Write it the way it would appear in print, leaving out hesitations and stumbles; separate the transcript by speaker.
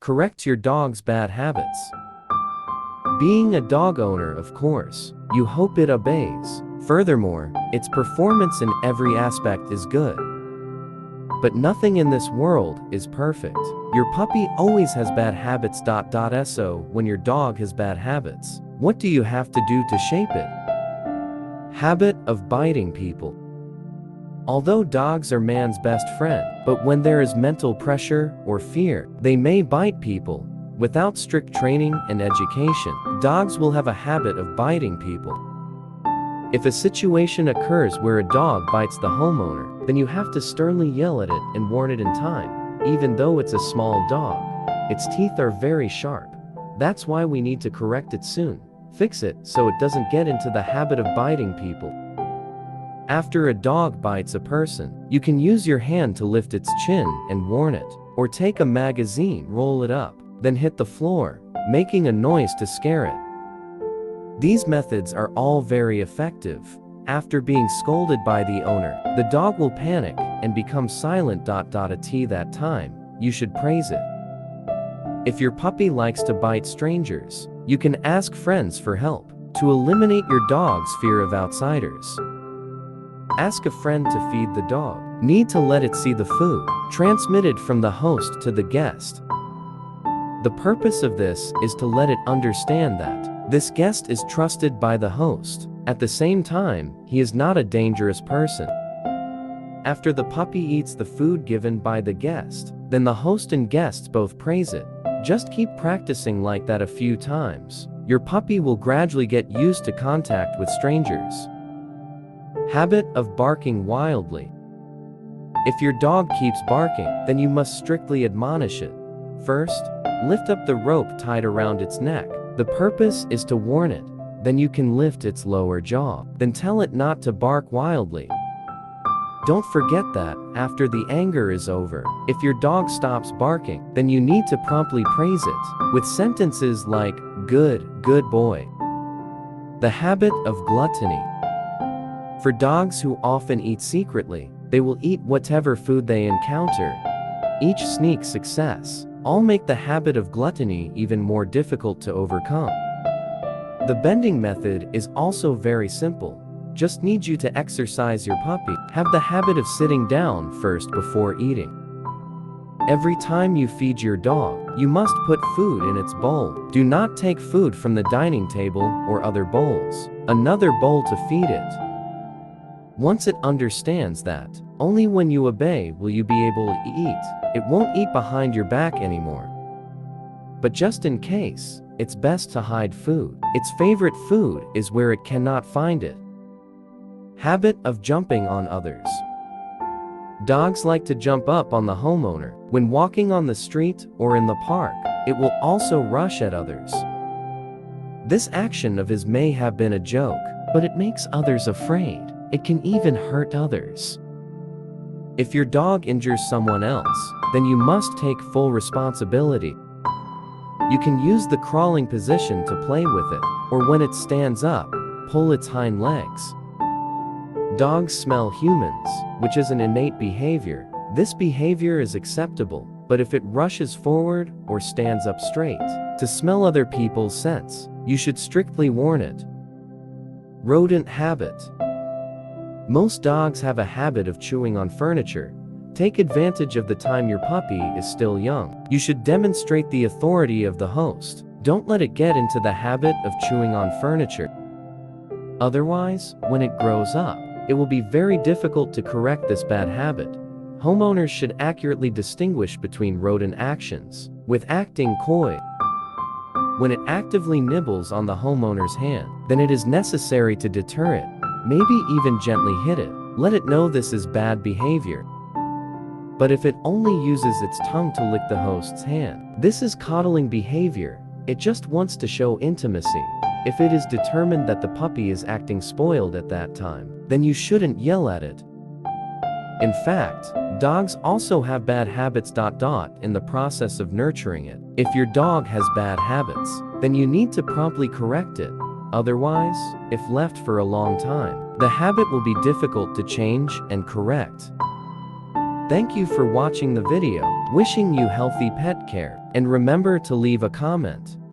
Speaker 1: Correct your dog's bad habits. Being a dog owner, of course, you hope it obeys. Furthermore, its performance in every aspect is good. But nothing in this world is perfect. Your puppy always has bad habits. So when your dog has bad habits, what do you have to do to shape it? Habit of biting people. Although dogs are man's best friend, but when there is mental pressure or fear, they may bite people. Without strict training and education, dogs will have a habit of biting people. If a situation occurs where a dog bites the homeowner, then you have to sternly yell at it and warn it in time. Even though it's a small dog, its teeth are very sharp. That's why we need to correct it soon. Fix it so it doesn't get into the habit of biting people. After a dog bites a person, you can use your hand to lift its chin and warn it, or take a magazine, roll it up, then hit the floor, making a noise to scare it. These methods are all very effective. After being scolded by the owner, the dog will panic and become silent. At that time, you should praise it. If your puppy likes to bite strangers, you can ask friends for help to eliminate your dog's fear of outsiders. Ask a friend to feed the dog. Need to let it see the food transmitted from the host to the guest. The purpose of this is to let it understand that this guest is trusted by the host. At the same time, he is not a dangerous person. After the puppy eats the food given by the guest, then the host and guests both praise it. Just keep practicing like that a few times. Your puppy will gradually get used to contact with strangers. Habit of barking wildly. If your dog keeps barking, then you must strictly admonish it. First, lift up the rope tied around its neck. The purpose is to warn it. Then you can lift its lower jaw. Then tell it not to bark wildly. Don't forget that, after the anger is over, if your dog stops barking, then you need to promptly praise it, with sentences like, good boy. The habit of gluttony. For dogs who often eat secretly, they will eat whatever food they encounter. Each sneak success all make the habit of gluttony even more difficult to overcome. The bending method is also very simple. Just need you to exercise your puppy. Have the habit of sitting down first before eating. Every time you feed your dog, you must put food in its bowl. Do not take food from the dining table or other bowls. Another bowl to feed it. Once it understands that, only when you obey will you be able to eat. It won't eat behind your back anymore. But just in case, it's best to hide food. Its favorite food is where it cannot find it. Habit of jumping on others. Dogs like to jump up on the homeowner. When walking on the street or in the park, it will also rush at others. This action of his may have been a joke, but it makes others afraid. It can even hurt others. If your dog injures someone else, then you must take full responsibility. You can use the crawling position to play with it, or when it stands up, pull its hind legs. Dogs smell humans, which is an innate behavior. This behavior is acceptable, but if it rushes forward or stands up straight to smell other people's scents, you should strictly warn it. Rodent habit. Most dogs have a habit of chewing on furniture. Take advantage of the time your puppy is still young. You should demonstrate the authority of the host. Don't let it get into the habit of chewing on furniture. Otherwise, when it grows up, it will be very difficult to correct this bad habit. Homeowners should accurately distinguish between rodent actions with acting coy. When it actively nibbles on the homeowner's hand, then it is necessary to deter it, maybe even gently hit it. Let it know this is bad behavior. But if it only uses its tongue to lick the host's hand, this is coddling behavior. It just wants to show intimacy. If it is determined that the puppy is acting spoiled at that time, then you shouldn't yell at it. In fact, dogs also have bad habits. In the process of nurturing it, if your dog has bad habits, then you need to promptly correct it. Otherwise, if left for a long time, the habit will be difficult to change and correct. Thank you for watching the video. Wishing you healthy pet care. And remember to leave a comment.